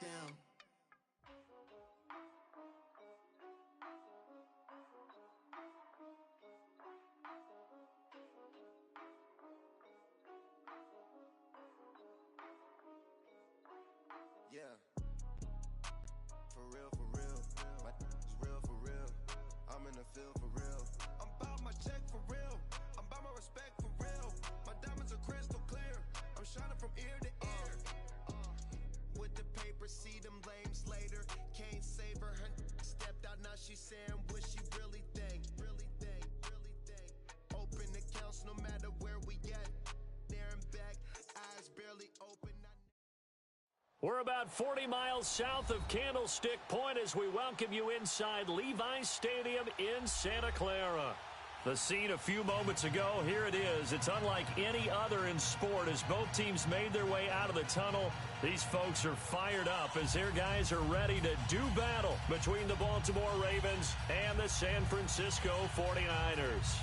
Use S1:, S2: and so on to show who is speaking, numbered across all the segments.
S1: down. Yeah, for real, my is real for real. I'm in the field for real. I'm about my check for real. I'm about my respect for real. My diamonds are crystal clear. I'm shining from ear to ear. With the paper, see them lames later. Can't save her. Her stepped out, now she's saying what she really think. Open accounts no matter where we at. There and back, eyes barely open.
S2: We're about 40 miles south of Candlestick Point as we welcome you inside Levi's Stadium in Santa Clara. The scene a few moments ago, here it is. It's unlike any other in sport as both teams made their way out of the tunnel. These folks are fired up as their guys are ready to do battle between the Baltimore Ravens and the San Francisco 49ers.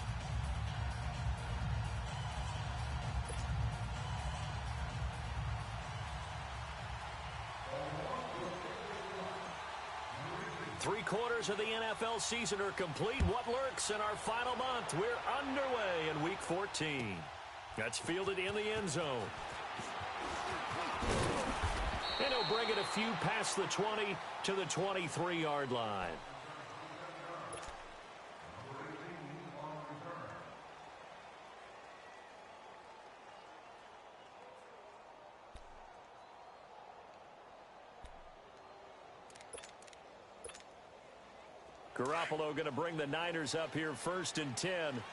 S2: Three-quarters of the NFL season are complete. What lurks in our final month? We're underway in Week 14. That's fielded in the end zone. And he'll bring it a few past the 20 to the 23-yard line. Garoppolo going to bring the Niners up here 1st and 10.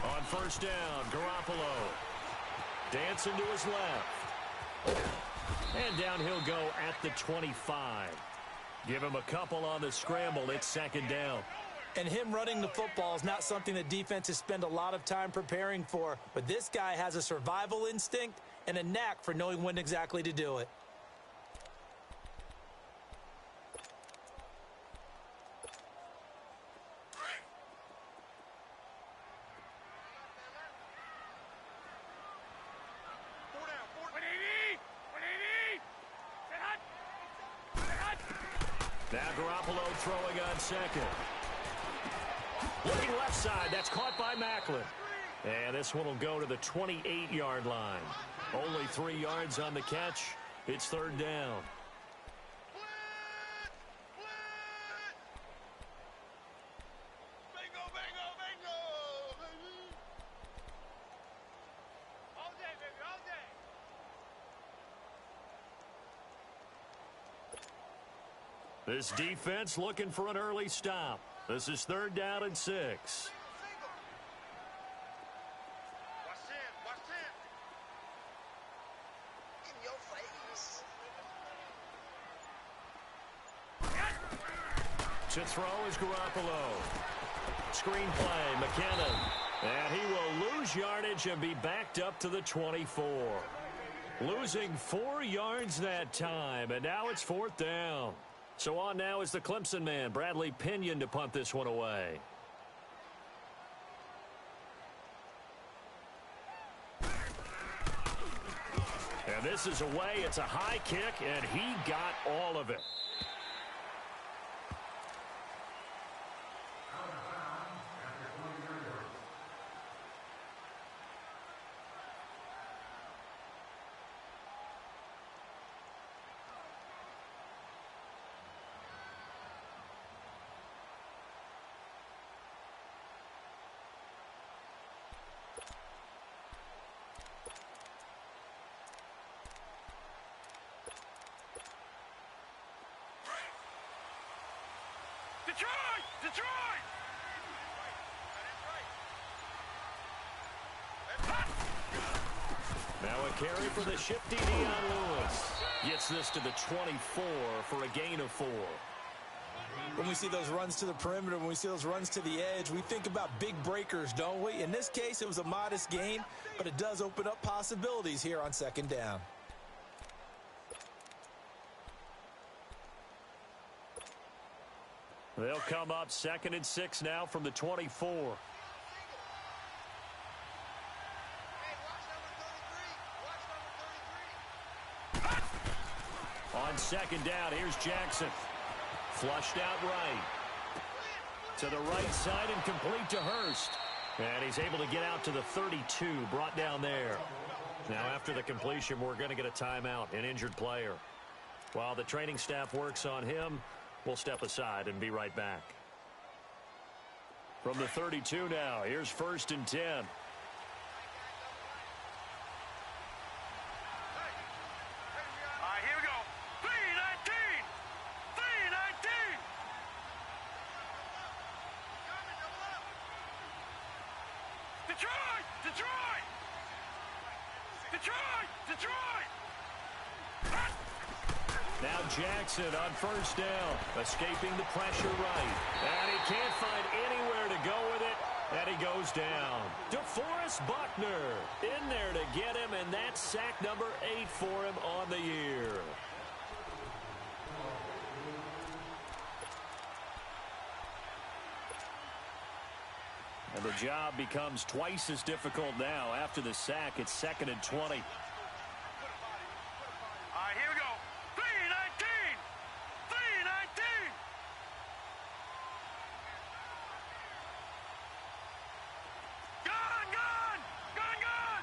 S2: On 1st down, Garoppolo dancing to his left. And down he'll go at the 25. Give him a couple on the scramble. It's 2nd down.
S3: And him running the football is not something that defenses spend a lot of time preparing for. But this guy has a survival instinct and a knack for knowing when exactly to do it.
S2: Now Garoppolo throwing on 2nd. Looking left side. That's caught by Macklin. And this one will go to the 28-yard line. Only 3 yards on the catch. It's 3rd down.
S4: Bingo, bingo, bingo, baby. All day, baby, all day.
S2: This defense looking for an early stop. This is 3rd down and 6.
S4: In your face.
S2: To throw is Garoppolo. Screen play, McKinnon. And he will lose yardage and be backed up to the 24. Losing 4 yards that time, and now it's 4th down. So on now is the Clemson man, Bradley Pinion, to punt this one away. And this is away. It's a high kick, and he got all of it.
S4: Detroit!
S2: Now a carry for the shifty Dion Lewis. Gets this to the 24 for a gain of 4.
S3: When we see those runs to the perimeter, when we see those runs to the edge, we think about big breakers, don't we? In this case, it was a modest gain, but it does open up possibilities here on 2nd down.
S2: They'll come up 2nd and 6 now from the 24. second down. Here's Jackson. Flushed out right. To the right side and complete to Hurst. And he's able to get out to the 32, brought down there. Now after the completion, we're going to get a timeout, an injured player. While the training staff works on him, we'll step aside and be right back. From the 32 now, here's 1st and 10.
S4: Here we go. 3-19. 3-19. Detroit! Detroit! Detroit! Detroit!
S2: Now Jackson on 1st down, escaping the pressure right. And he can't find anywhere to go with it, and he goes down. DeForest Buckner in there to get him, and that's sack number 8 for him on the year. And the job becomes twice as difficult now. After the sack, it's 2nd and 20.
S4: Here we go. 3-19. 3-19. Gun, gun. Gun, gun.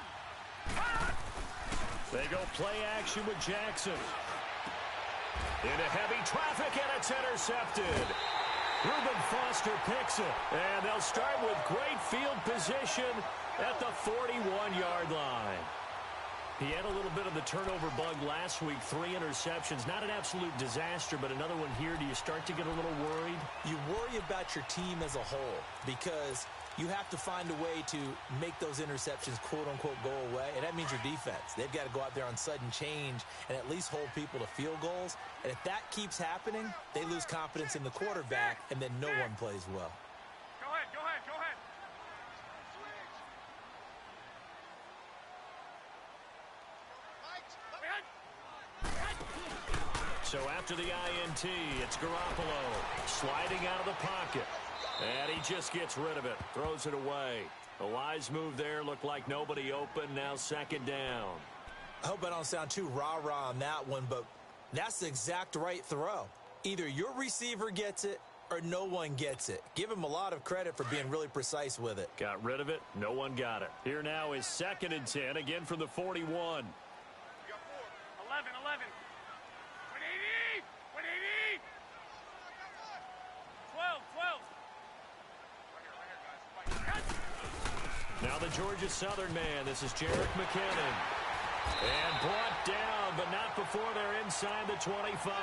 S2: They go play action with Jackson. Into heavy traffic, and it's intercepted. Reuben Foster picks it, and they'll start with great field position at the 41-yard line. He had a little bit of the turnover bug last week, 3 interceptions. Not an absolute disaster, but another one here. Do you start to get a little worried?
S3: You worry about your team as a whole because you have to find a way to make those interceptions, quote-unquote, go away, and that means your defense. They've got to go out there on sudden change and at least hold people to field goals. And if that keeps happening, they lose confidence in the quarterback, and then no one plays well.
S4: Go ahead, go ahead, go ahead.
S2: So after the INT, it's Garoppolo sliding out of the pocket. And he just gets rid of it, throws it away. A wise move there, looked like nobody open, now 2nd down.
S3: I hope I don't sound too rah-rah on that one, but that's the exact right throw. Either your receiver gets it or no one gets it. Give him a lot of credit for being really precise with it.
S2: Got rid of it, no one got it. Here now is 2nd and 10, again from the 41.
S4: You got 4. 11, 11. 180. 180. 12, 12.
S2: Now the Georgia Southern man, this is Jerick McKinnon. And brought down, but not before they're inside the 25.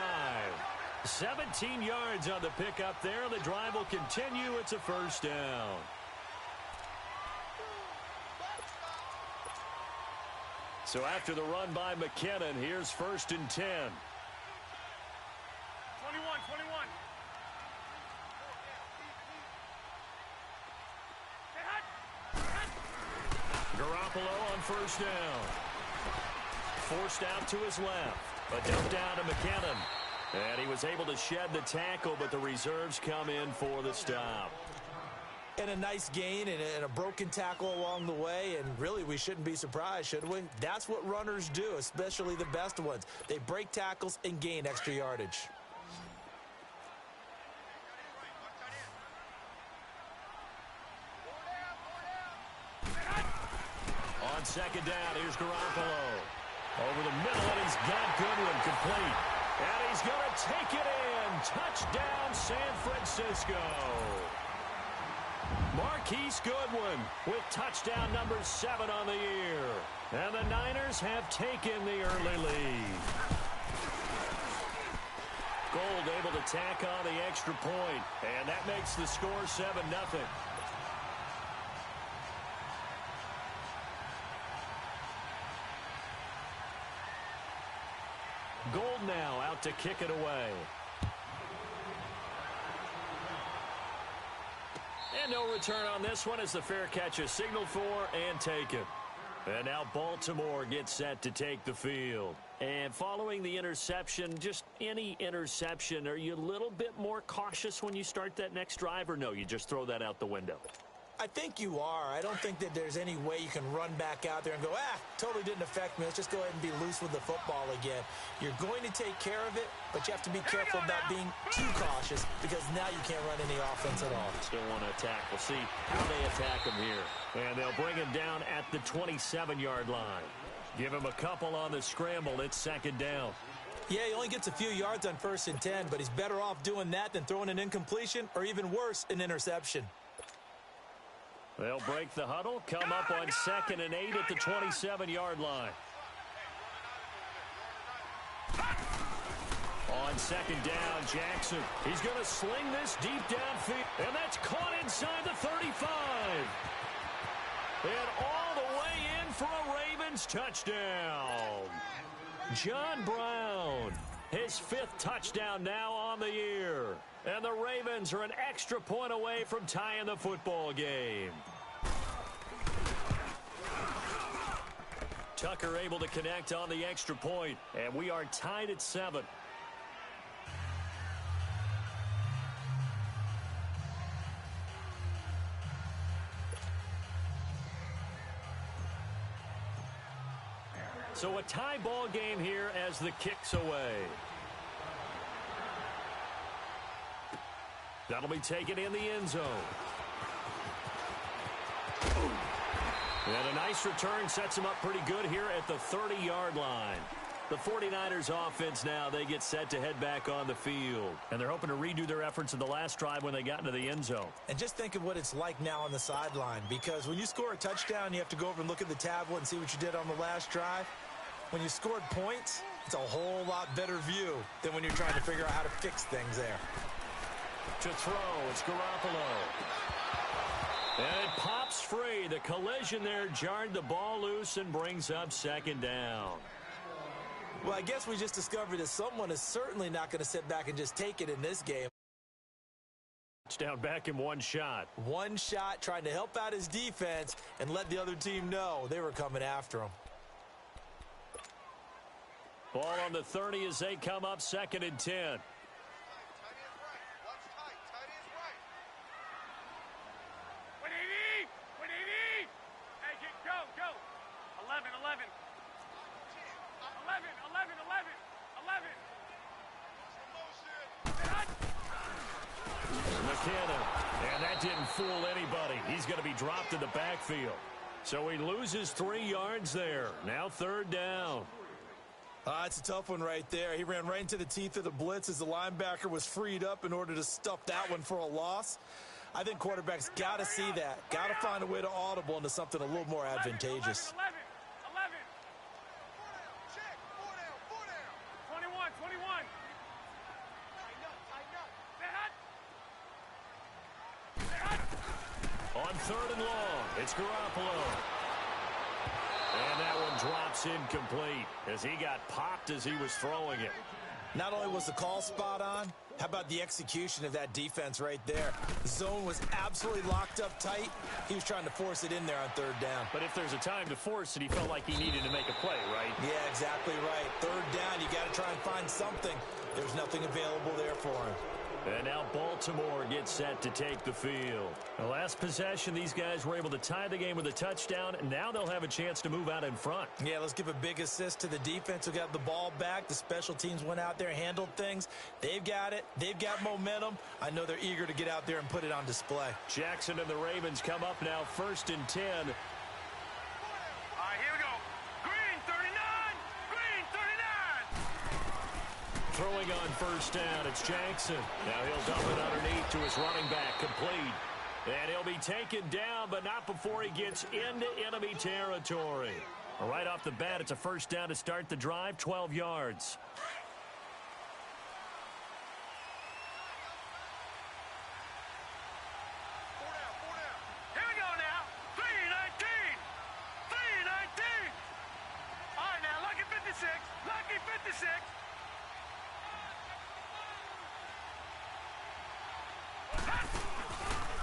S2: 17 yards on the pickup there. The drive will continue. It's a 1st down. So after the run by McKinnon, here's 1st and 10.
S4: 21, 21.
S2: Garoppolo on 1st down. Forced out to his left. A dump down to McKinnon. And he was able to shed the tackle, but the reserves come in for the stop.
S3: And a nice gain and a broken tackle along the way, and really we shouldn't be surprised, should we? That's what runners do, especially the best ones. They break tackles and gain extra yardage.
S2: On 2nd down, here's Garoppolo. Over the middle, and he's got Goodwin complete. And he's going to take it in. Touchdown, San Francisco. Marquise Goodwin with touchdown number 7 on the year. And the Niners have taken the early lead. Gold able to tack on the extra point, and that makes the score 7-0. Gold now out to kick it away. And no return on this one as the fair catch is signaled for and taken. And now Baltimore gets set to take the field. And following the interception, just any interception, are you a little bit more cautious when you start that next drive, or no, you just throw that out the window?
S3: I think you are. I don't think that there's any way you can run back out there and go, totally didn't affect me. Let's just go ahead and be loose with the football again. You're going to take care of it, but you have to be careful about being too cautious because now you can't run any offense at all.
S2: Still want to attack. We'll see how they attack him here. And they'll bring him down at the 27-yard line. Give him a couple on the scramble. It's second down.
S3: Yeah, he only gets a few yards on 1st and 10, but he's better off doing that than throwing an incompletion or even worse, an interception.
S2: They'll break the huddle, come up on 2nd and 8 at the 27-yard line. On 2nd down, Jackson. He's going to sling this deep downfield, and that's caught inside the 35. And all the way in for a Ravens touchdown. John Brown, his 5th touchdown now on the year. And the Ravens are an extra point away from tying the football game. Tucker able to connect on the extra point, and we are tied at 7. So a tie ball game here as the kick's away. That'll be taken in the end zone. And a nice return sets him up pretty good here at the 30-yard line. The 49ers offense now, they get set to head back on the field. And they're hoping to redo their efforts in the last drive when they got into the end zone.
S3: And just think of what it's like now on the sideline, because when you score a touchdown, you have to go over and look at the tablet and see what you did on the last drive. When you scored points, it's a whole lot better view than when you're trying to figure out how to fix things there.
S2: To throw, it's Garoppolo. And it pops free. The collision there jarred the ball loose and brings up 2nd down.
S3: Well, I guess we just discovered that someone is certainly not going to sit back and just take it in this game.
S2: Touchdown back in one shot.
S3: One shot, trying to help out his defense and let the other team know they were coming after him.
S2: Ball on the 30 as they come up 2nd and 10. And that didn't fool anybody. He's going to be dropped in the backfield. So he loses 3 yards there. Now 3rd down.
S3: It's a tough one right there. He ran right into the teeth of the blitz as the linebacker was freed up in order to stuff that one for a loss. I think quarterbacks got to see that. Got to find a way to audible into something a little more advantageous.
S4: 21.
S2: On 3rd and long, it's Garoppolo. And that one drops incomplete as he got popped as he was throwing it.
S3: Not only was the call spot on, how about the execution of that defense right there? The zone was absolutely locked up tight. He was trying to force it in there on 3rd down.
S2: But if there's a time to force it, he felt like he needed to make a play, right?
S3: Yeah, exactly right. 3rd down, you got to try and find something. There's nothing available there for him.
S2: And now Baltimore gets set to take the field. The last possession, these guys were able to tie the game with a touchdown, and now they'll have a chance to move out in front.
S3: Yeah, let's give a big assist to the defense who got the ball back. The special teams went out there, handled things. They've got it. They've got momentum. I know they're eager to get out there and put it on display.
S2: Jackson and the Ravens come up now 1st and 10.
S4: All right, here we go. Green, 39. Green, 39.
S2: Throwing on 1st down, it's Jackson. Now he'll dump it underneath to his running back, complete. And he'll be taken down, but not before he gets into enemy territory. Right off the bat, it's a 1st down to start the drive, 12 yards.
S4: Here we go now. 319. 319. All right, now, lucky 56. Lucky 56.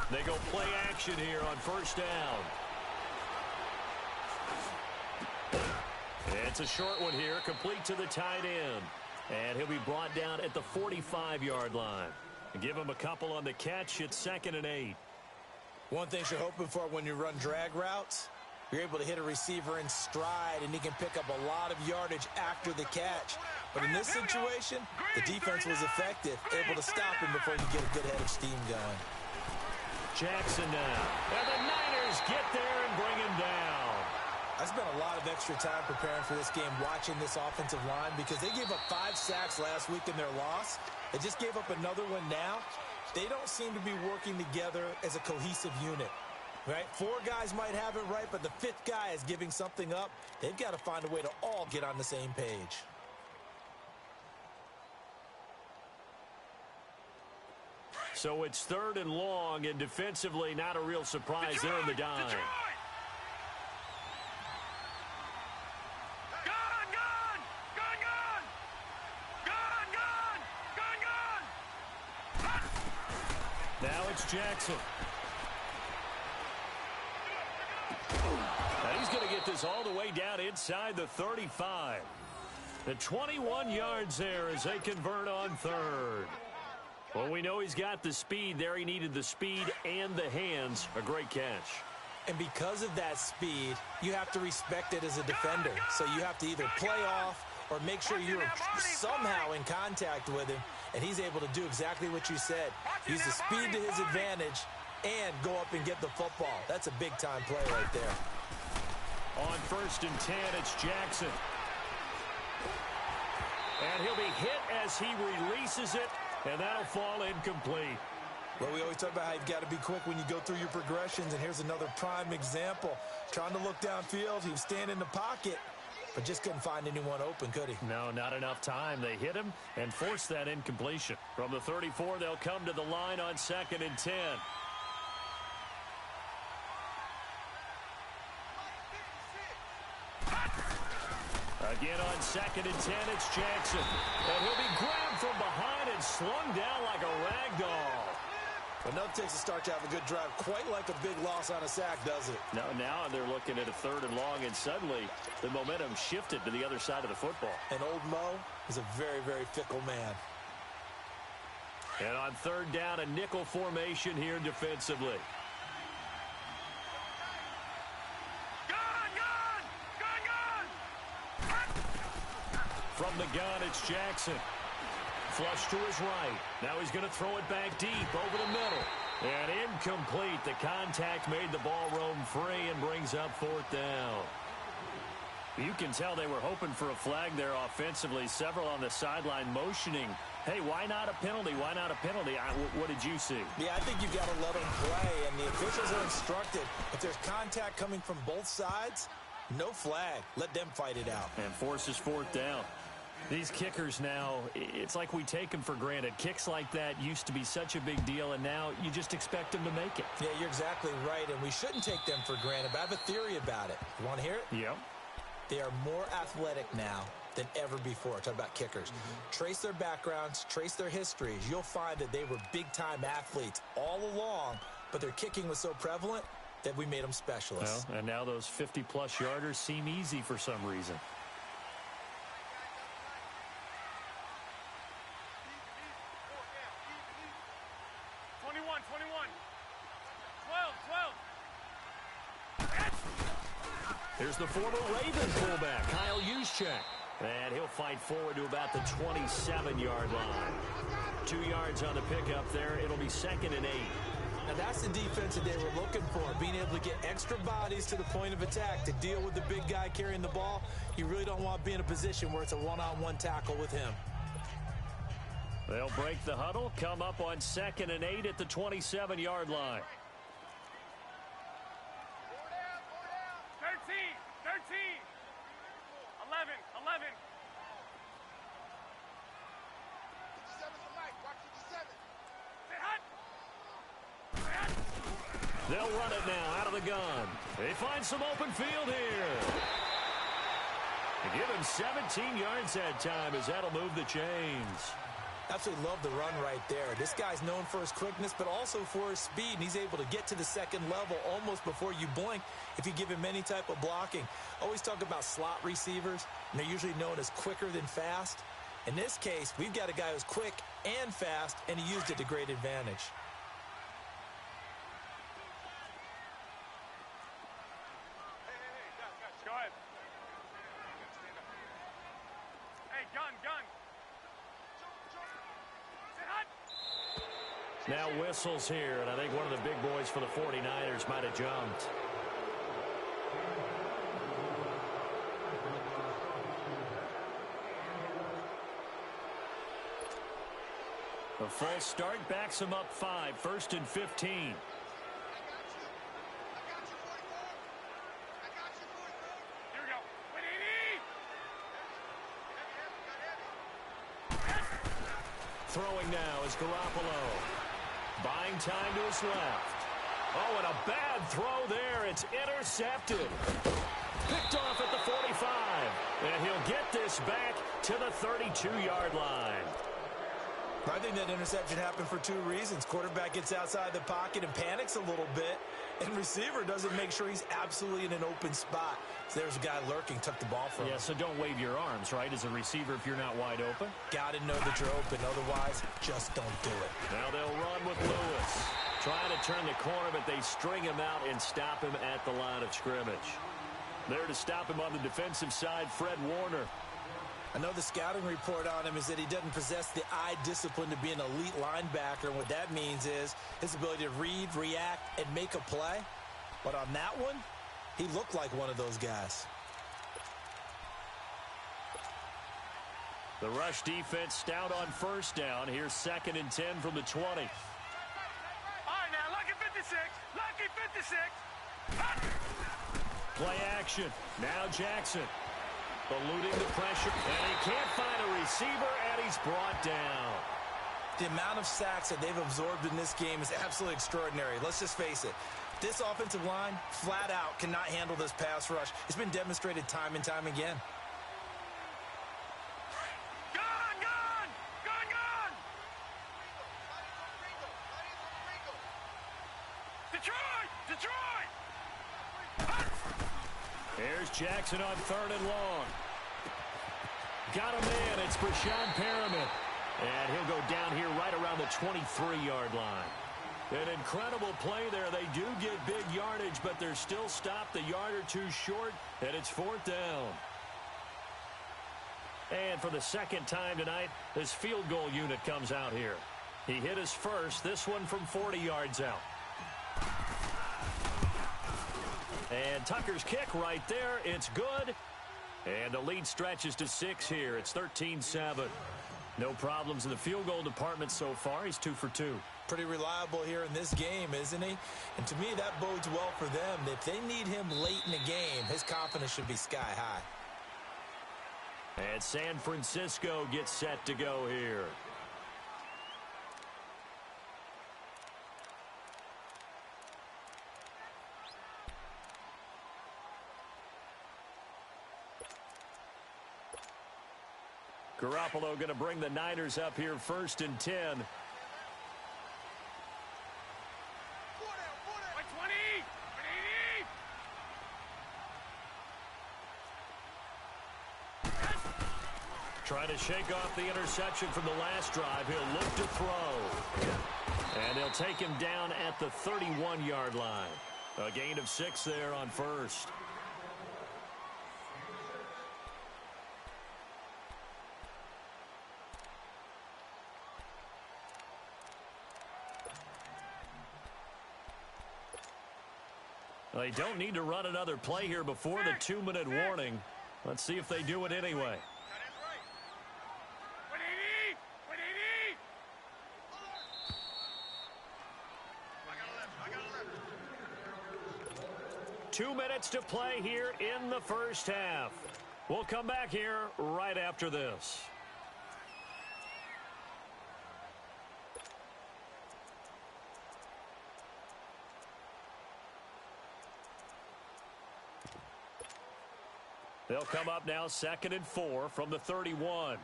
S2: They go play action here on 1st down. It's a short one here, complete to the tight end. And he'll be brought down at the 45-yard line. Give him a couple on the catch. It's 2nd and 8.
S3: One thing you're hoping for when you run drag routes, you're able to hit a receiver in stride, and he can pick up a lot of yardage after the catch. But in this situation, the defense was effective, able to stop him before you get a good head of steam going.
S2: Jackson now. And the Niners get there and bring him down.
S3: I spent a lot of extra time preparing for this game watching this offensive line because they gave up 5 sacks last week in their loss. They just gave up another one now. They don't seem to be working together as a cohesive unit. Right? 4 guys might have it right, but the 5th guy is giving something up. They've got to find a way to all get on the same page.
S2: So it's 3rd and long, and defensively, not a real surprise there in the dime. Now it's Jackson. And he's going to get this all the way down inside the 35. The 21 yards there as they convert on 3rd. Well, we know he's got the speed there. He needed the speed and the hands. A great catch.
S3: And because of that speed, you have to respect it as a defender. So you have to either play off or make sure you're somehow in contact with him. And he's able to do exactly what you said. Use the speed to his advantage and go up and get the football. That's a big-time play right there.
S2: On 1st and 10, it's Jackson. And he'll be hit as he releases it, and that'll fall incomplete.
S3: Well, we always talk about how you've got to be quick when you go through your progressions, and here's another prime example. Trying to look downfield, he was standing in the pocket, but just couldn't find anyone open, could he?
S2: No, not enough time. They hit him and forced that incompletion. From the 34, they'll come to the line on 2nd and 10. Again on 2nd and 10, it's Jackson. And he'll be grabbed from behind and slung down like a rag doll.
S3: Enough takes to start to have a good drive. Quite like a big loss on a sack, does it?
S2: Now they're looking at a 3rd and long, and suddenly the momentum shifted to the other side of the football.
S3: And old Mo is a very, very fickle man.
S2: And on 3rd down, a nickel formation here defensively. From the gun, it's Jackson. Flush to his right. Now he's going to throw it back deep over the middle. And incomplete. The contact made the ball roam free and brings up 4th down. You can tell they were hoping for a flag there offensively. Several on the sideline motioning. Hey, why not a penalty? Why not a penalty? What did you see?
S3: Yeah, I think you've got to let them play. And the officials are instructed, if there's contact coming from both sides, no flag. Let them fight it out.
S2: And forces 4th down. These kickers now, it's like we take them for granted. Kicks like that used to be such a big deal, and now you just expect them to make it.
S3: Yeah, you're exactly right, and we shouldn't take them for granted, but I have a theory about it. You want to hear it?
S2: Yeah.
S3: They are more athletic now than ever before. Talk about kickers. Trace their backgrounds, trace their histories. You'll find that they were big-time athletes all along, but their kicking was so prevalent that we made them specialists.
S2: Well, and now those 50-plus yarders seem easy for some reason. Here's the former Raven fullback, Kyle Juszczyk. And he'll fight forward to about the 27-yard line. 2 yards on the pickup there. It'll be 2nd and 8.
S3: Now that's the defense that they were looking for, being able to get extra bodies to the point of attack to deal with the big guy carrying the ball. You really don't want to be in a position where it's a one-on-one tackle with him.
S2: They'll break the huddle, come up on 2nd and 8 at the 27-yard line.
S4: 11.
S2: They'll run it now out of the gun. They find some open field here. They give him 17 yards that time as that'll move the chains.
S3: Absolutely love the run right there. This guy's known for his quickness, but also for his speed, and he's able to get to the second level almost before you blink if you give him any type of blocking. Always talk about slot receivers, and they're usually known as quicker than fast. In this case, we've got a guy who's quick and fast, and he used it to great advantage.
S2: Now whistles here, and I think one of the big boys for the 49ers might have jumped. A false start backs him up 5, 1st and 15.
S4: Here we go.
S2: Throwing now is Garoppolo. Buying time to his left. Oh, and a bad throw there. It's intercepted. Picked off at the 45. And he'll get this back to the 32-yard line.
S3: I think that interception happened for 2 reasons. Quarterback gets outside the pocket and panics a little bit, and receiver doesn't make sure he's absolutely in an open spot. So there's a guy lurking, took the ball from him.
S2: Yeah, so don't wave your arms, right, as a receiver if you're not wide open.
S3: Got to know that you're open. Otherwise, just don't do it.
S2: Now they'll run with Lewis. Trying to turn the corner, but they string him out and stop him at the line of scrimmage. There to stop him on the defensive side, Fred Warner.
S3: I know the scouting report on him is that he doesn't possess the eye discipline to be an elite linebacker. And what that means is his ability to read, react, and make a play. But on that one, he looked like one of those guys.
S2: The rush defense stout on 1st down. Here's 2nd and 10 from the 20.
S4: All right, now, lucky 56. Lucky 56.
S2: Play action. Now Jackson. Eluding the pressure, and he can't find a receiver, and he's brought down.
S3: The amount of sacks that they've absorbed in this game is absolutely extraordinary. Let's just face it. This offensive line, flat out, cannot handle this pass rush. It's been demonstrated time and time again.
S4: Gone, gone, gone, gone. Detroit, Detroit.
S2: Here's Jackson on 3rd and long. Got him in. It's Brashad Perriman. And he'll go down here right around the 23-yard line. An incredible play there. They do get big yardage, but they're still stopped a yard or 2 short, and it's 4th down. And for the 2nd time tonight, this field goal unit comes out here. He hit his first, this one from 40 yards out. And Tucker's kick right there. It's good. And the lead stretches to 6 here. It's 13-7. No problems in the field goal department so far. He's 2 for 2.
S3: Pretty reliable here in this game, isn't he? And to me, that bodes well for them. If they need him late in the game, his confidence should be sky high.
S2: And San Francisco gets set to go here. Garoppolo going to bring the Niners up here 1st and 10.
S4: 20.
S2: Trying to shake off the interception from the last drive. He'll look to throw. And they'll take him down at the 31-yard line. A gain of 6 there on 1st. They don't need to run another play here before the 2-minute warning. Let's see if they do it anyway. 2 minutes to play here in the 1st half. We'll come back here right after this. They'll come up now 2nd and 4 from the 31.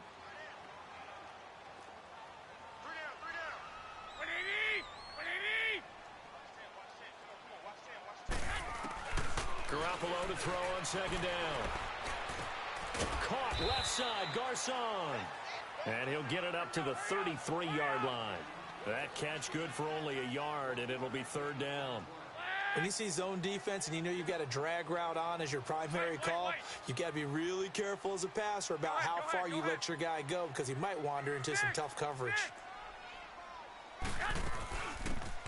S2: Garoppolo to throw on 2nd down. Caught left side, Garcon. And he'll get it up to the 33-yard line. That catch good for only a yard, and it'll be 3rd down.
S3: When you see zone defense and you know you've got a drag route on as your primary call, you've got to be really careful as a passer about how far you let your guy go because he might wander into some tough coverage.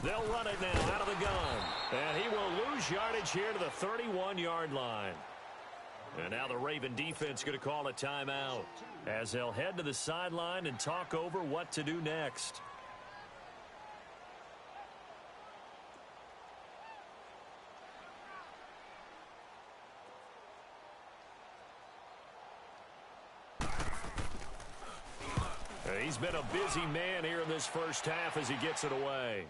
S2: They'll run it now out of the gun. And he will lose yardage here to the 31-yard line. And now the Raven defense going to call a timeout as they'll head to the sideline and talk over what to do next. He's been a busy man here in this first half as he gets it away.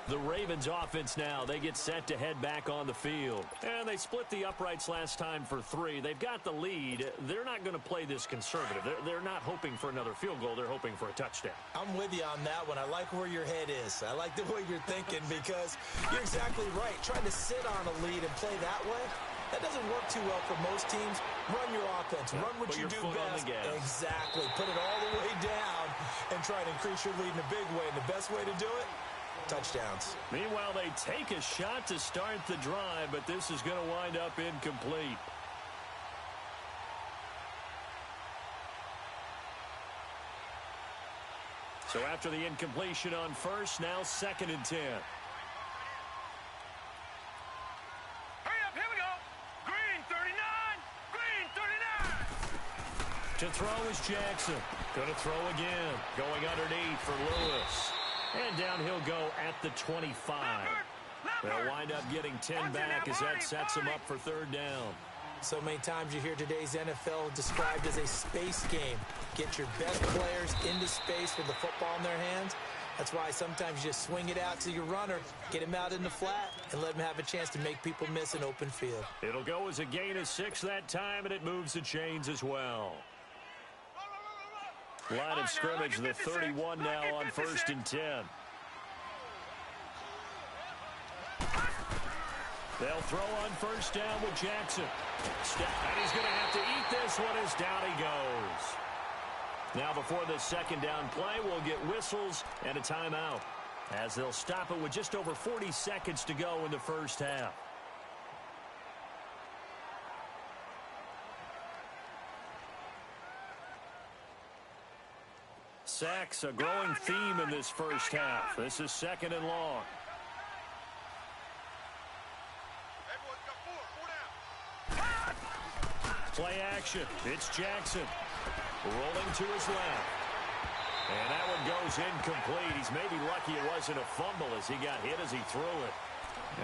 S2: The Ravens offense now, they get set to head back on the field. And they split the uprights last time for 3. They've got the lead. They're not going to play this conservative. They're not hoping for another field goal. They're hoping for a touchdown.
S3: I'm with you on that one. I like where your head is. I like the way you're thinking because you're exactly right. Trying to sit on a lead and play that way, that doesn't work too well for most teams. Run your offense. Run what you do best. Exactly. Put it all the way down and try to increase your lead in a big way. And the best way to do it, touchdowns.
S2: Meanwhile, they take a shot to start the drive, but this is going to wind up incomplete. So after the incompletion on first, now 2nd and 10. To throw is Jackson. Going to throw again. Going underneath for Lewis. And down he'll go at the 25. They'll wind up getting 10 back as that sets them up for 3rd down.
S3: So many times you hear today's NFL described as a space game. Get your best players into space with the football in their hands. That's why sometimes you just swing it out to your runner, get him out in the flat, and let him have a chance to make people miss an open field.
S2: It'll go as a gain of 6 that time, and it moves the chains as well. Line of scrimmage, the 31 now on 1st and 10. They'll throw on 1st down with Jackson. And he's going to have to eat this one as down he goes. Now before the 2nd down play, we'll get whistles and a timeout as they'll stop it with just over 40 seconds to go in the first half. Sacks, a growing theme in this first half. This is 2nd and long. Play action. It's Jackson. Rolling to his left. And that one goes incomplete. He's maybe lucky it wasn't a fumble as he got hit as he threw it.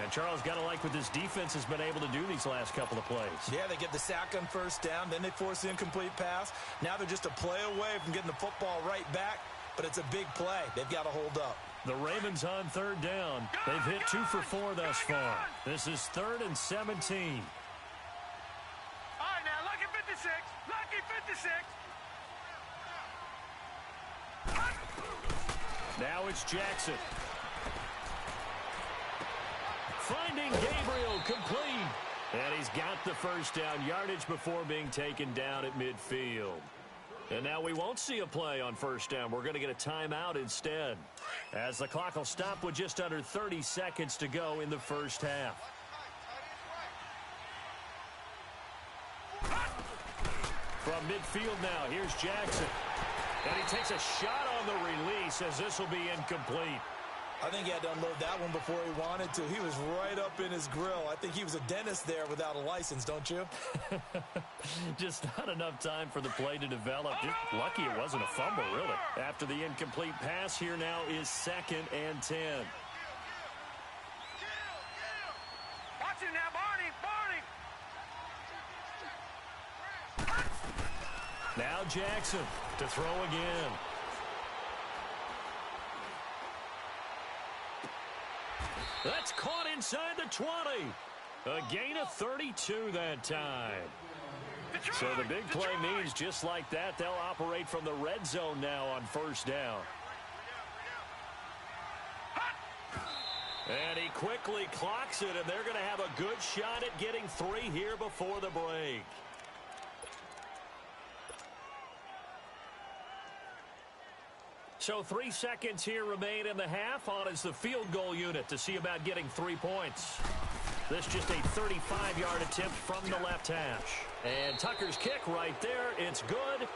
S2: And Charles, got to like what this defense has been able to do these last couple of plays.
S3: Yeah, they get the sack on 1st down, then they force the incomplete pass. Now they're just a play away from getting the football right back, but it's a big play. They've got to hold up.
S2: The Ravens on 3rd down. They've hit 2 for 4 thus far. This is 3rd and 17.
S4: All right, now, lucky 56. Lucky 56.
S2: Now it's Jackson. Finding Gabriel complete. And he's got the 1st down yardage before being taken down at midfield. And now we won't see a play on 1st down. We're going to get a timeout instead, as the clock will stop with just under 30 seconds to go in the first half. From midfield now, here's Jackson. And he takes a shot on the release as this will be incomplete.
S3: I think he had to unload that one before he wanted to. He was right up in his grill. I think he was a dentist there without a license, don't you?
S2: Just not enough time for the play to develop. Just lucky it wasn't a fumble, really. After the incomplete pass, here now is 2nd and 10.
S4: Watch it now, Barney.
S2: Now Jackson to throw again. That's caught inside the 20. A gain of 32 that time. So the big play means just like that, they'll operate from the red zone now on 1st down. And he quickly clocks it, and they're going to have a good shot at getting 3 here before the break. So 3 seconds here remain in the half. On is the field goal unit to see about getting 3 points. This just a 35-yard attempt from the left hash. And Tucker's kick right there. It's good.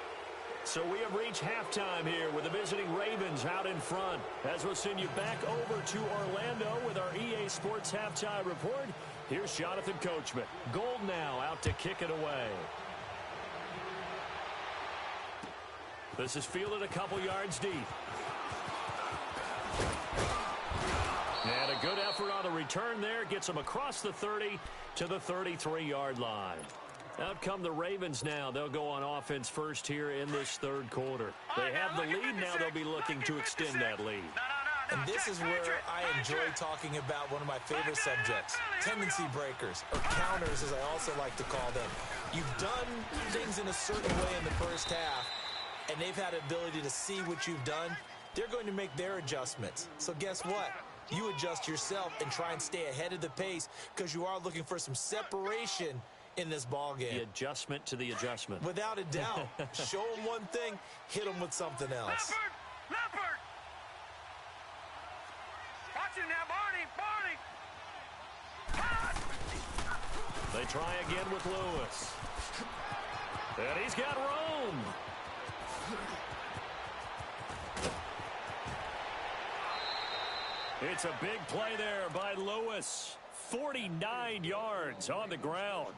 S2: So we have reached halftime here with the visiting Ravens out in front. As we'll send you back over to Orlando with our EA Sports Halftime Report, here's Jonathan Coachman. Gold now out to kick it away. This is fielded a couple yards deep. And a good effort on the return there. Gets them across the 30 to the 33-yard line. Out come the Ravens now. They'll go on offense first here in this third quarter. They have the lead. Now they'll be looking to extend that lead.
S3: And this is where I enjoy talking about one of my favorite subjects, tendency breakers, or counters as I also like to call them. You've done things in a certain way in the first half, and they've had the ability to see what you've done. They're going to make their adjustments. So guess what? You adjust yourself and try and stay ahead of the pace because you are looking for some separation in this ball game.
S2: The adjustment to the adjustment.
S3: Without a doubt. Show them one thing, hit them with something else.
S4: Leopard! Watch it now, Barney!
S2: They try again with Lewis. And he's got Rome. It's a big play there by Lewis. 49 yards on the ground.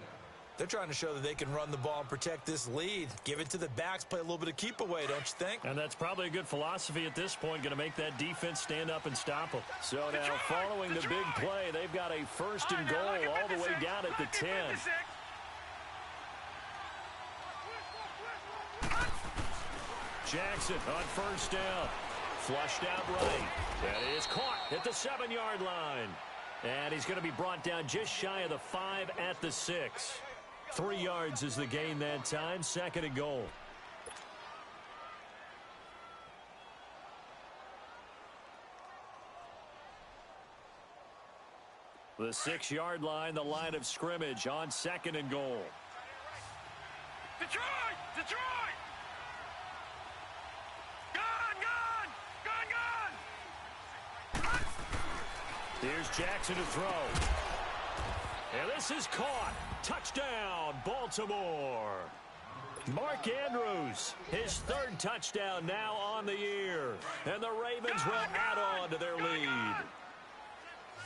S3: They're trying to show that they can run the ball and protect this lead. Give it to the backs, play a little bit of keep away, don't you think?
S2: And that's probably a good philosophy at this point, going to make that defense stand up and stop them. So now following the big play, they've got a first and goal all the way down at the 10. Jackson on first down. Flushed out right. That is caught at the 7-yard line. And he's going to be brought down just shy of the 5 at the 6. 3 yards is the gain that time. Second and goal. The 6-yard line, the line of scrimmage on second and goal.
S4: Detroit! Detroit!
S2: Here's Jackson to throw. And this is caught. Touchdown, Baltimore. Mark Andrews, his third touchdown now on the year. And the Ravens will add on to their lead.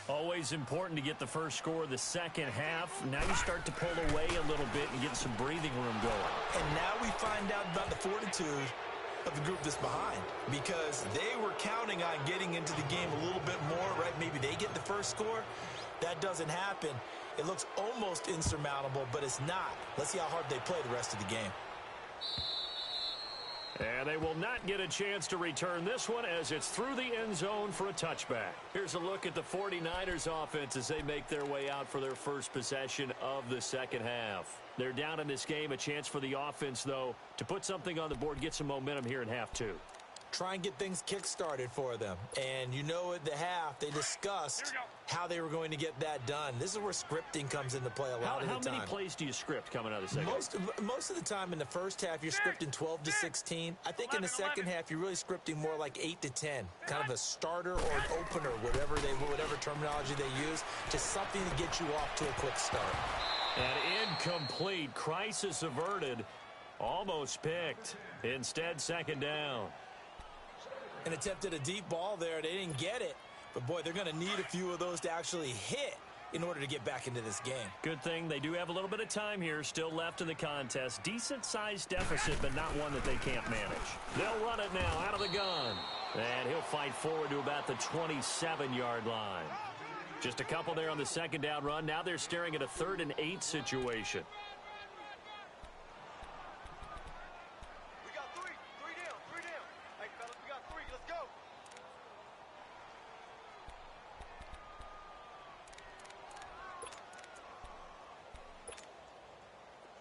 S2: Always important to get the first score of the second half. Now you start to pull away a little bit and get some breathing room going.
S3: And now we find out about the fortitude of the group that's behind, because they were counting on getting into the game a little bit more, right? Maybe they get the first score. That doesn't happen. It looks almost insurmountable, but it's not. Let's see how hard they play the rest of the game.
S2: And they will not get a chance to return this one as it's through the end zone for a touchback. Here's a look at the 49ers offense as they make their way out for their first possession of the second half. They're down in this game. A chance for the offense, though, to put something on the board, get some momentum here in half two.
S3: Try and get things kick-started for them. And you know at the half, they discussed how they were going to get that done. This is where scripting comes into play a lot of the time.
S2: How many plays do you script coming out of the second?
S3: Most of the time in the first half, you're scripting 12 to 16. I think in the second half, you're really scripting more like 8 to 10. Kind of a starter or an opener, whatever terminology they use. Just something to get you off to a quick start.
S2: And incomplete. Crisis averted. Almost picked. Instead, second down.
S3: And attempted a deep ball there. They didn't get it. But, boy, they're going to need a few of those to actually hit in order to get back into this game.
S2: Good thing they do have a little bit of time here still left in the contest. Decent-sized deficit, but not one that they can't manage. They'll run it now out of the gun. And he'll fight forward to about the 27-yard line. Just a couple there on the second down run. Now they're staring at a 3rd and 8 situation.
S4: We got three down. Hey, fellas, we got 3. Let's go.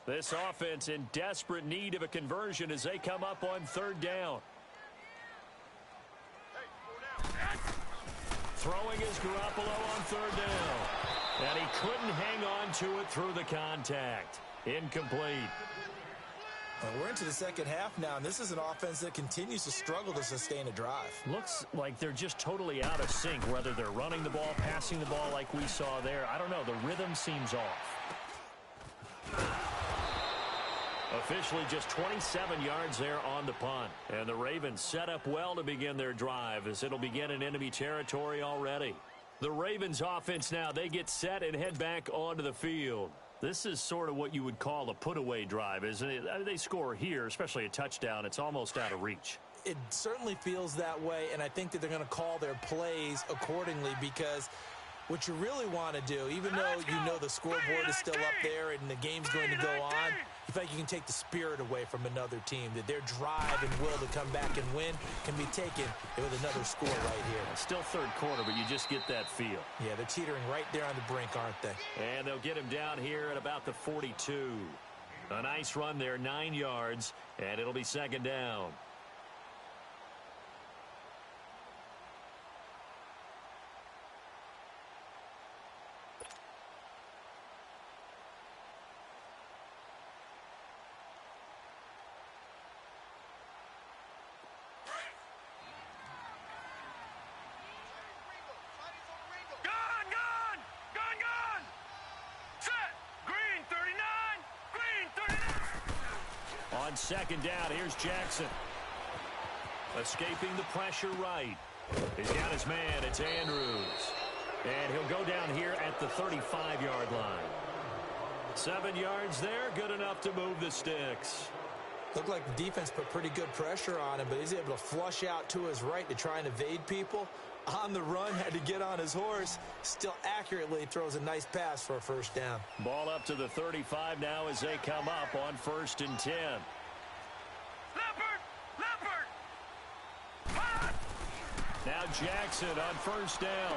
S2: This offense in desperate need of a conversion as they come up on 3rd down. Throwing is Garoppolo on 3rd down. And he couldn't hang on to it through the contact. Incomplete.
S3: Well, we're into the second half now, and this is an offense that continues to struggle to sustain a drive.
S2: Looks like they're just totally out of sync, whether they're running the ball, passing the ball like we saw there. I don't know. The rhythm seems off. Officially just 27 yards there on the punt. And the Ravens set up well to begin their drive as it'll begin in enemy territory already. The Ravens offense now, they get set and head back onto the field. This is sort of what you would call a put-away drive, isn't it? I mean, they score here, especially a touchdown. It's almost out of reach.
S3: It certainly feels that way, and I think that they're going to call their plays accordingly because what you really want to do, even though you know the scoreboard is still up there and the game's going to go on, you feel like you can take the spirit away from another team, that their drive and will to come back and win can be taken with another score right here.
S2: Still third quarter, but you just get that feel.
S3: Yeah, they're teetering right there on the brink, aren't they?
S2: And they'll get him down here at about the 42. A nice run there, 9 yards, and it'll be second down. On second down, here's Jackson. Escaping the pressure right. He's got his man. It's Andrews. And he'll go down here at the 35-yard line. 7 yards there, good enough to move the sticks.
S3: Looked like the defense put pretty good pressure on him, but he's able to flush out to his right to try and evade people. On the run, had to get on his horse. Still accurately throws a nice pass for a first down.
S2: Ball up to the 35 now as they come up on 1st and 10. Now Jackson on first down.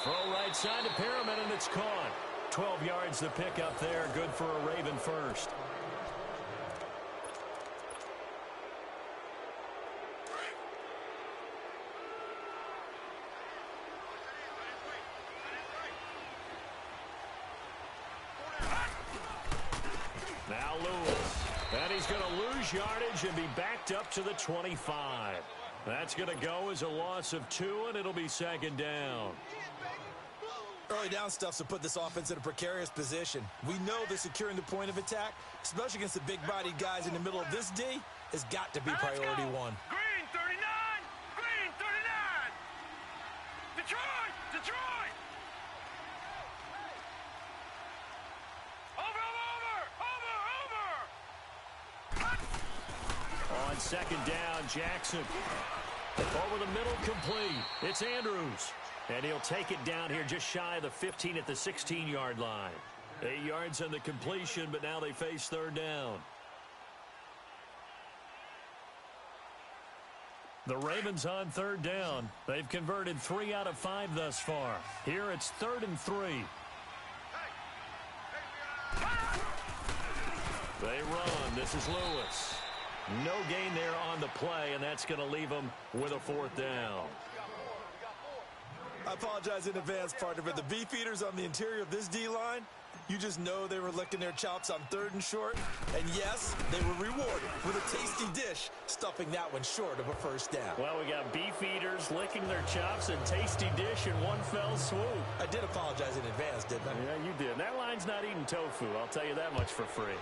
S2: Throw right side to Perriman, and it's caught. 12 yards the pickup there. Good for a Raven first. Now Lewis. And he's going to lose yardage and be backed up to the 25. That's going to go as a loss of 2, and it'll be second down.
S3: Early down stuff to put this offense in a precarious position. We know that securing the point of attack, especially against the big-bodied guys in the middle of this D, has got to be priority one.
S5: Green 39! Green 39! Detroit! Detroit! Over!
S2: On second down, Jackson. Over the middle, complete. It's Andrews. And he'll take it down here just shy of the 15 at the 16-yard line. 8 yards on the completion, but now they face third down. The Ravens on third down. They've converted 3 out of 5 thus far. Here it's 3rd and 3. They run. This is Lewis. No gain there on the play, and that's going to leave them with a 4th down.
S3: I apologize in advance, partner, but the beefeaters on the interior of this D-line, you just know they were licking their chops on 3rd and short. And yes, they were rewarded with a tasty dish, stuffing that one short of a first down.
S2: Well, we got beefeaters licking their chops and tasty dish in one fell swoop.
S3: I did apologize in advance, didn't I?
S2: Yeah, you did. That line's not eating tofu, I'll tell you that much for free.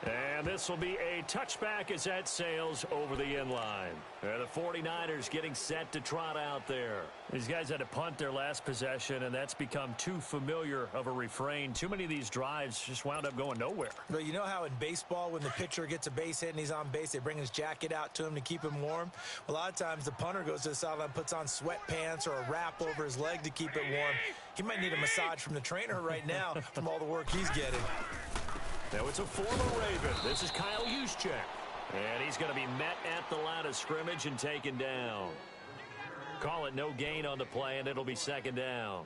S2: And this will be a touchback as that sails over the end line. The 49ers getting set to trot out there. These guys had to punt their last possession, and that's become too familiar of a refrain. Too many of these drives just wound up going nowhere.
S3: But you know how in baseball, when the pitcher gets a base hit and he's on base, they bring his jacket out to him to keep him warm? A lot of times the punter goes to the sideline, puts on sweatpants or a wrap over his leg to keep it warm. He might need a massage from the trainer right now from all the work he's getting.
S2: Now it's a former Raven. This is Kyle Juszczyk. And he's going to be met at the line of scrimmage and taken down. Call it no gain on the play, and it'll be second down.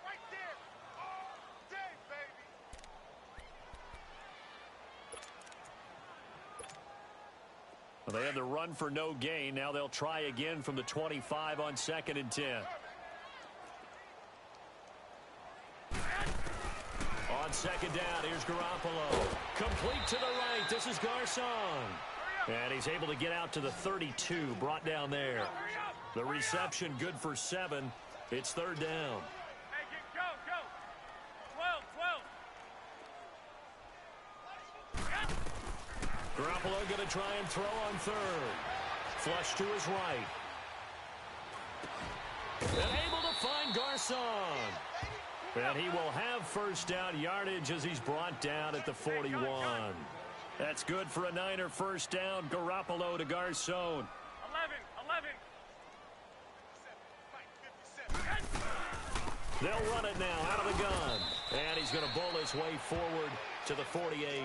S4: Right there. All day, baby.
S2: Well, they had the run for no gain. Now they'll try again from the 25 on 2nd and 10. On second down, here's Garoppolo. Complete to the right. This is Garcon. And he's able to get out to the 32, brought down there. The reception good for 7. It's 3rd down. Garoppolo going to try and throw on third. Flush to his right. And able to find Garcon. And he will have first down yardage as he's brought down at the 41. That's good for a Niner first down. Garoppolo to Garcon.
S5: 11.
S2: They'll run it now out of the gun. And he's going to bowl his way forward to the 48.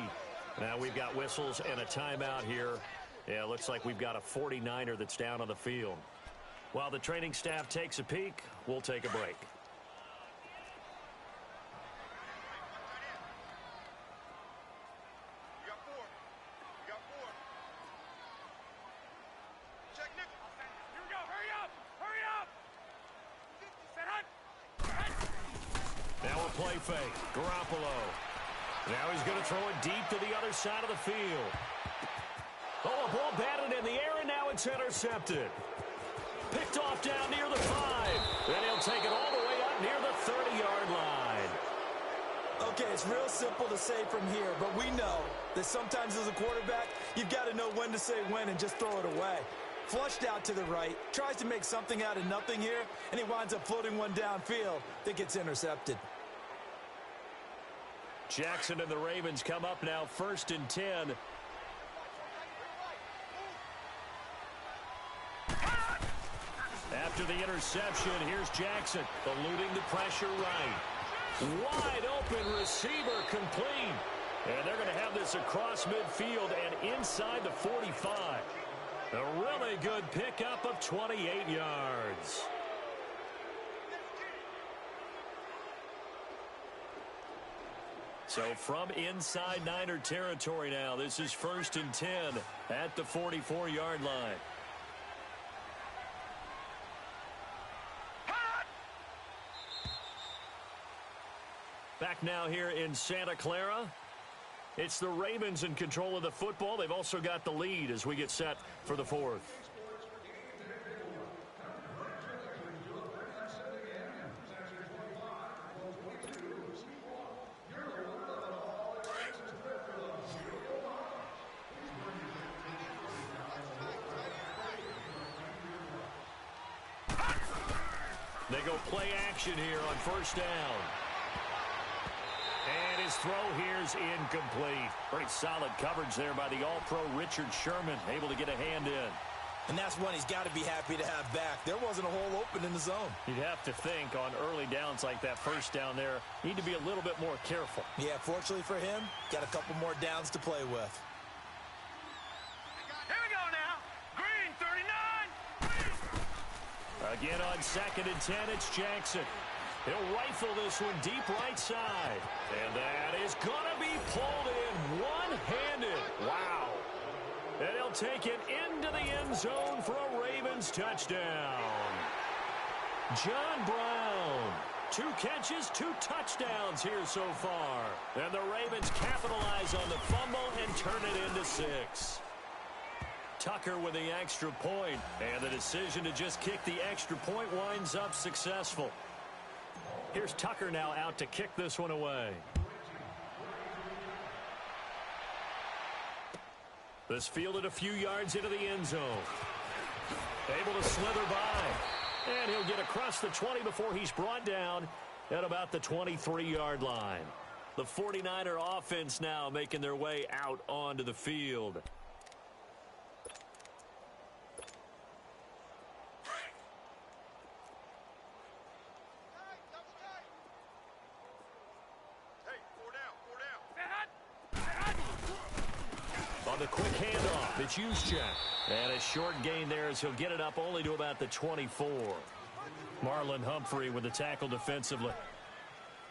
S2: Now we've got whistles and a timeout here. Yeah, it looks like we've got a 49er that's down on the field. While the training staff takes a peek, we'll take a break. Play fake. Garoppolo. Now he's going to throw it deep to the other side of the field. Oh, a ball batted in the air, and now it's intercepted. Picked off down near the 5. And he'll take it all the way up near the 30-yard line.
S3: Okay, it's real simple to say from here, but we know that sometimes as a quarterback, you've got to know when to say when and just throw it away. Flushed out to the right, tries to make something out of nothing here, and he winds up floating one downfield that gets intercepted.
S2: Jackson and the Ravens come up now 1st and 10. After the interception, here's Jackson eluding the pressure right. Wide open receiver complete. And they're going to have this across midfield and inside the 45. A really good pickup of 28 yards. So from inside Niner territory now, this is 1st and 10 at the 44-yard line. Back now here in Santa Clara. It's the Ravens in control of the football. They've also got the lead as we get set for the 4th. They go play action here on 1st down. And his throw here's incomplete. Pretty solid coverage there by the All-Pro Richard Sherman, able to get a hand in.
S3: And that's one he's got to be happy to have back. There wasn't a hole open in the zone.
S2: You'd have to think on early downs like that 1st down there, need to be a little bit more careful.
S3: Yeah, fortunately for him, got a couple more downs to play with.
S5: Here we go now. Green, 39.
S2: Again on 2nd and 10, it's Jackson. He'll rifle this one deep right side. And that is going to be pulled in one-handed. Wow. And he'll take it into the end zone for a Ravens touchdown. John Brown. 2 catches, 2 touchdowns here so far. And the Ravens capitalize on the fumble and turn it into 6. Tucker with the extra point, and the decision to just kick the extra point winds up successful. Here's Tucker now out to kick this one away. This fielded a few yards into the end zone. Able to slither by. And he'll get across the 20 before he's brought down at about the 23-yard line. The 49er offense now making their way out onto the field. On the quick handoff, it's Juszczyk. And a short gain there as he'll get it up only to about the 24. Marlon Humphrey with the tackle defensively.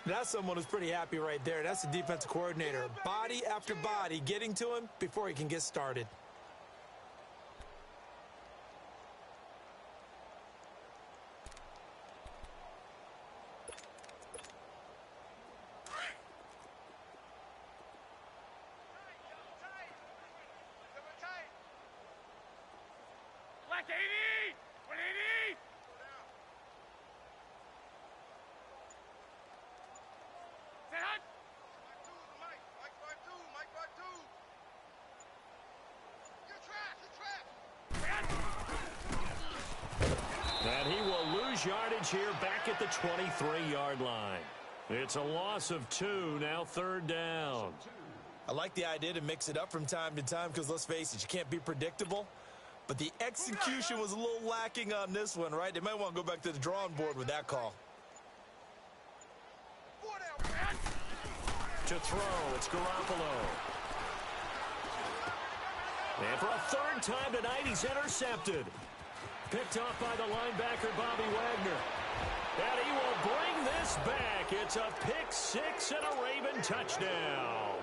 S3: That's someone who's pretty happy right there. That's the defensive coordinator. Body after body getting to him before he can get started.
S5: Black 80! 180! Set hut!
S2: his yardage here back at the 23-yard line. It's a loss of 2, now 3rd down.
S3: I like the idea to mix it up from time to time because, let's face it, you can't be predictable. But the execution was a little lacking on this one, right? They might want to go back to the drawing board with that call.
S2: To throw, it's Garoppolo. And for a 3rd time tonight, he's intercepted. Picked off by the linebacker, Bobby Wagner. And he will bring this back. It's a pick 6 and a Raven touchdown.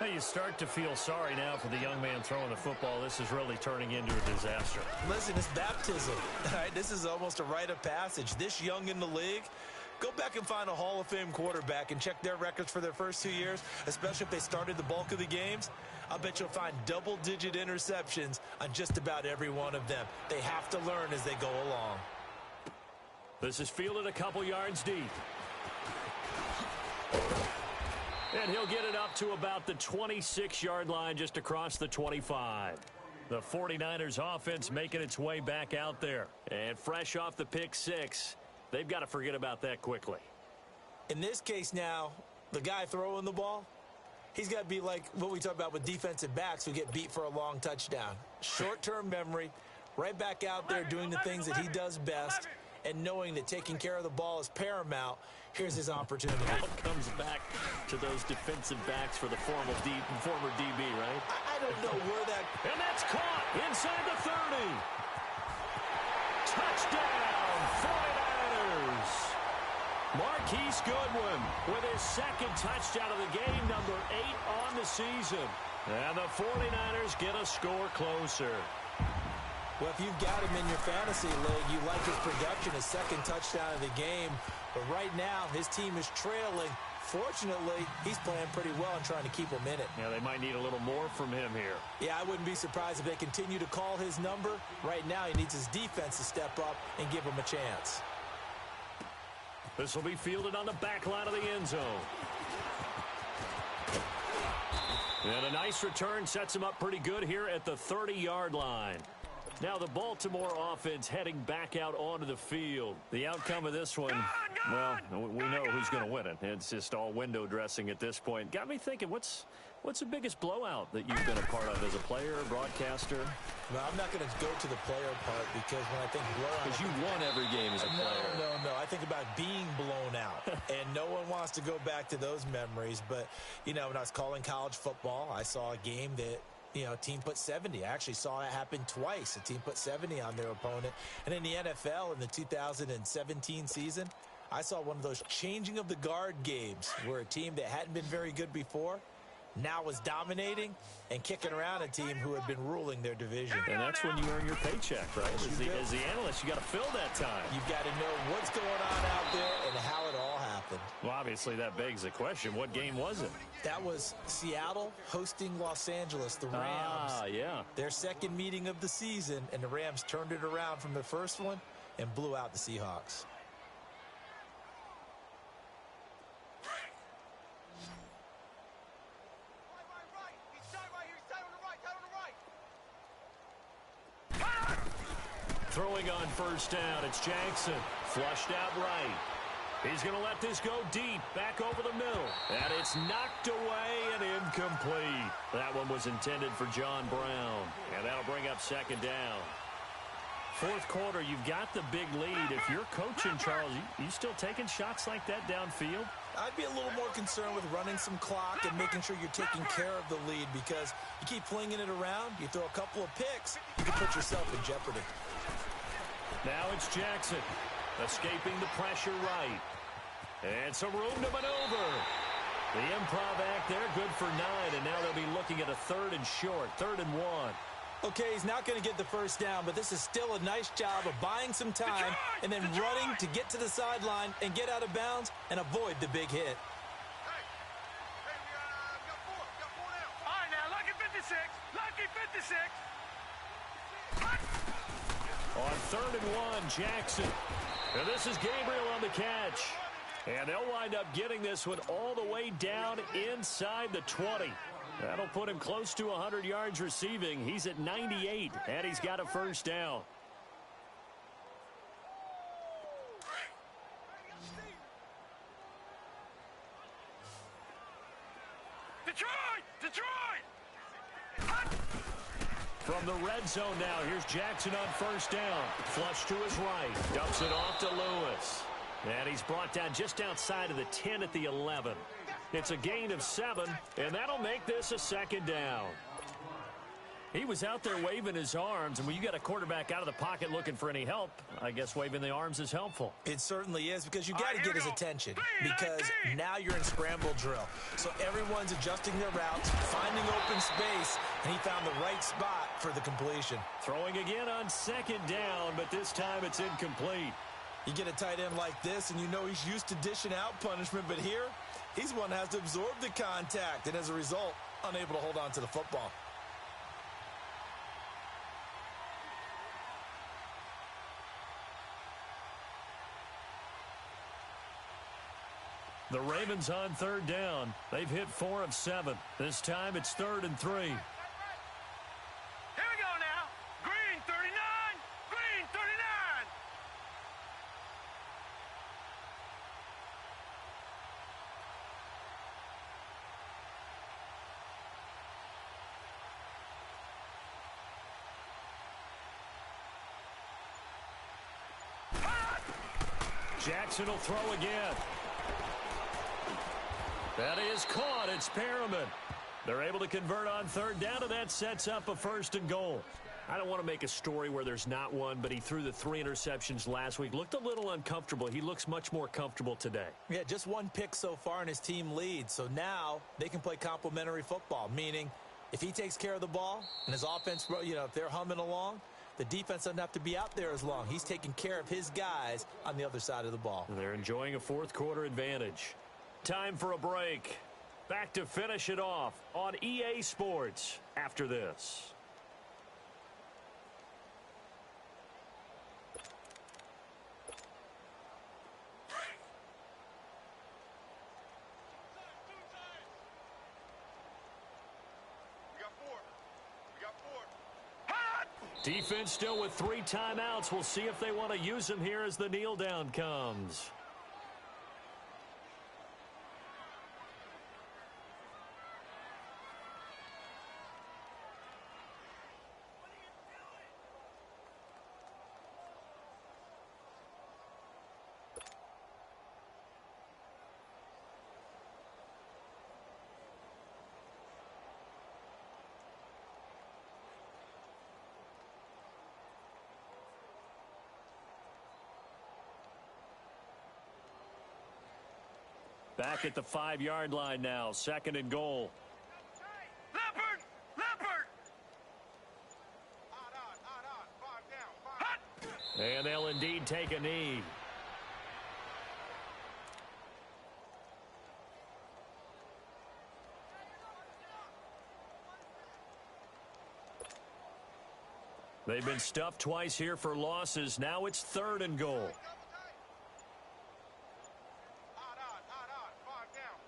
S2: Hey, you start to feel sorry now for the young man throwing the football. This is really turning into a disaster.
S3: Listen, it's baptism. All right, this is almost a rite of passage. This young in the league, go back and find a Hall of Fame quarterback and check their records for their first 2 years, especially if they started the bulk of the games. I'll bet you'll find double-digit interceptions on just about every one of them. They have to learn as they go along.
S2: This is fielded a couple yards deep. And he'll get it up to about the 26-yard line just across the 25. The 49ers offense making its way back out there. And fresh off the pick 6, they've got to forget about that quickly.
S3: In this case now, the guy throwing the ball, he's got to be like what we talk about with defensive backs who get beat for a long touchdown. Short-term memory, right back out there doing the things that he does best, and knowing that taking care of the ball is paramount. Here's his opportunity.
S2: Comes back to those defensive backs for the former DB, right?
S3: I don't know where that...
S2: And that's caught inside the 30. Touchdown, 49ers. Marquise Goodwin with his 2nd touchdown of the game, number 8 on the season. And the 49ers get a score closer.
S3: Well, if you've got him in your fantasy league, you like his production, his 2nd touchdown of the game. But right now, his team is trailing. Fortunately, he's playing pretty well and trying to keep him in it.
S2: Yeah, they might need a little more from him here.
S3: Yeah, I wouldn't be surprised if they continue to call his number. Right now, he needs his defense to step up and give him a chance.
S2: This will be fielded on the back line of the end zone. And a nice return sets him up pretty good here at the 30-yard line. Now the Baltimore offense heading back out onto the field. The outcome of this one, well, we know who's going to win it. It's just all window dressing at this point. Got me thinking, what's the biggest blowout that you've been a part of as a player, broadcaster?
S3: Well, I'm not going to go to the player part because when I think blowout...
S2: Because you won every game as a player.
S3: No. I think about being blown out. And no one wants to go back to those memories. But, you know, when I was calling college football, I saw a game that... You know, a team put 70. I actually saw it happen twice. A team put 70 on their opponent. And in the NFL, in the 2017 season, I saw one of those changing of the guard games where a team that hadn't been very good before now was dominating and kicking around a team who had been ruling their division.
S2: And that's when you earn your paycheck, right? As the analyst, you got to fill that time.
S3: You've got to know what's going on out there and how it all happened.
S2: Well, obviously, that begs the question, what game was it?
S3: That was Seattle hosting Los Angeles, the Rams.
S2: Ah, yeah.
S3: Their 2nd meeting of the season, and the Rams turned it around from the first one and blew out the Seahawks.
S2: Throwing on first down, it's Jackson. Flushed out right. He's going to let this go deep, back over the middle. And it's knocked away and incomplete. That one was intended for John Brown. And that'll bring up 2nd down. 4th quarter, you've got the big lead. If you're coaching, Charles, you still taking shots like that downfield?
S3: I'd be a little more concerned with running some clock and making sure you're taking care of the lead because you keep flinging it around, you throw a couple of picks, you can put yourself in jeopardy.
S2: Now it's Jackson, escaping the pressure right. And some room to maneuver. The improv act there, good for 9, and now they'll be looking at a 3rd and short, 3rd and 1.
S3: Okay, he's not going to get the first down, but this is still a nice job of buying some time and then running to get to the sideline and get out of bounds and avoid the big hit.
S5: All right, now, lucky 56. Lucky 56.
S2: On 3rd and 1, Jackson. And this is Gabriel on the catch. And they'll wind up getting this one all the way down inside the 20. That'll put him close to 100 yards receiving. He's at 98, and he's got a first down.
S5: Detroit! Detroit!
S2: From the red zone now, here's Jackson on first down. Flush to his right. Dumps it off to Lewis. And he's brought down just outside of the 10 at the 11. It's a gain of 7, and that'll make this a second down. He was out there waving his arms, and when you got a quarterback out of the pocket looking for any help, I guess waving the arms is helpful.
S3: It certainly is, because you got to get his attention, because now you're in scramble drill. So everyone's adjusting their routes, finding open space, and he found the right spot for the completion.
S2: Throwing again on second down, but this time it's incomplete.
S3: You get a tight end like this, and you know he's used to dishing out punishment, but here, he's one that has to absorb the contact, and as a result, unable to hold on to the football.
S2: The Ravens on third down. They've hit 4 of 7. This time it's 3rd and 3.
S5: Here we go now. Green 39. Green 39.
S2: Jackson will throw again. That is caught. It's Perriman. They're able to convert on third down, and that sets up a 1st and goal. I don't want to make a story where there's not one, but he threw the 3 interceptions last week. Looked a little uncomfortable. He looks much more comfortable today.
S3: Yeah, just 1 pick so far, and his team leads. So now they can play complementary football, meaning if he takes care of the ball and his offense, if they're humming along, the defense doesn't have to be out there as long. He's taking care of his guys on the other side of the ball.
S2: They're enjoying a 4th quarter advantage. Time for a break. Back to finish it off on EA Sports after this.
S4: We got 4. We got 4.
S2: Defense still with 3 timeouts. We'll see if they want to use them here as the kneel down comes. Back at the 5-yard line now. 2nd and goal.
S5: Leopard! Leopard!
S4: On. 5 down.
S2: And they'll indeed take a knee. They've been stuffed twice here for losses. Now it's 3rd and goal.
S4: On.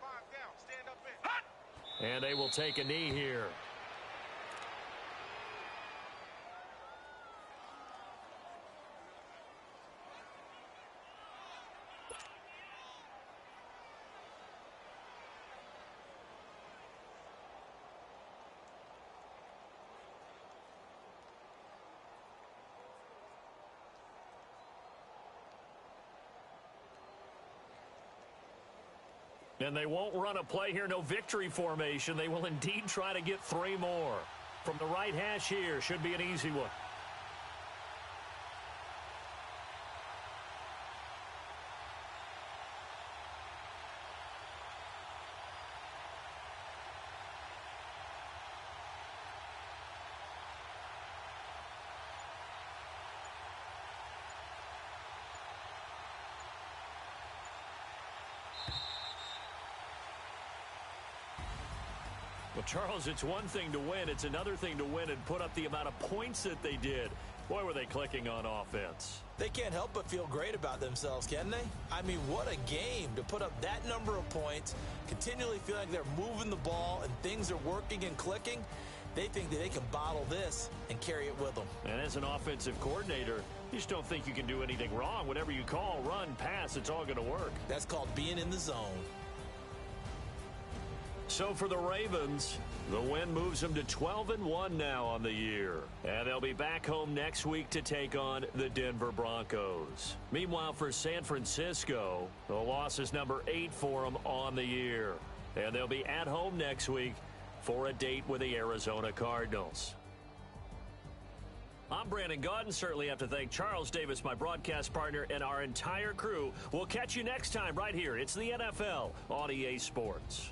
S4: 5 down. Stand up in.
S2: And they will take a knee here. And they won't run a play here, no victory formation. They will indeed try to get 3 more. From the right hash here, should be an easy one. Well, Charles, it's one thing to win. It's another thing to win and put up the amount of points that they did. Boy, were they clicking on offense.
S3: They can't help but feel great about themselves, can they? I mean, what a game to put up that number of points, continually feel like they're moving the ball and things are working and clicking. They think that they can bottle this and carry it with them.
S2: And as an offensive coordinator, you just don't think you can do anything wrong. Whatever you call, run, pass, it's all going to work.
S3: That's called being in the zone.
S2: So for the Ravens, the win moves them to 12-1 now on the year. And they'll be back home next week to take on the Denver Broncos. Meanwhile, for San Francisco, the loss is number 8 for them on the year. And they'll be at home next week for a date with the Arizona Cardinals. I'm Brandon Gaudin. Certainly have to thank Charles Davis, my broadcast partner, and our entire crew. We'll catch you next time right here. It's the NFL on EA Sports.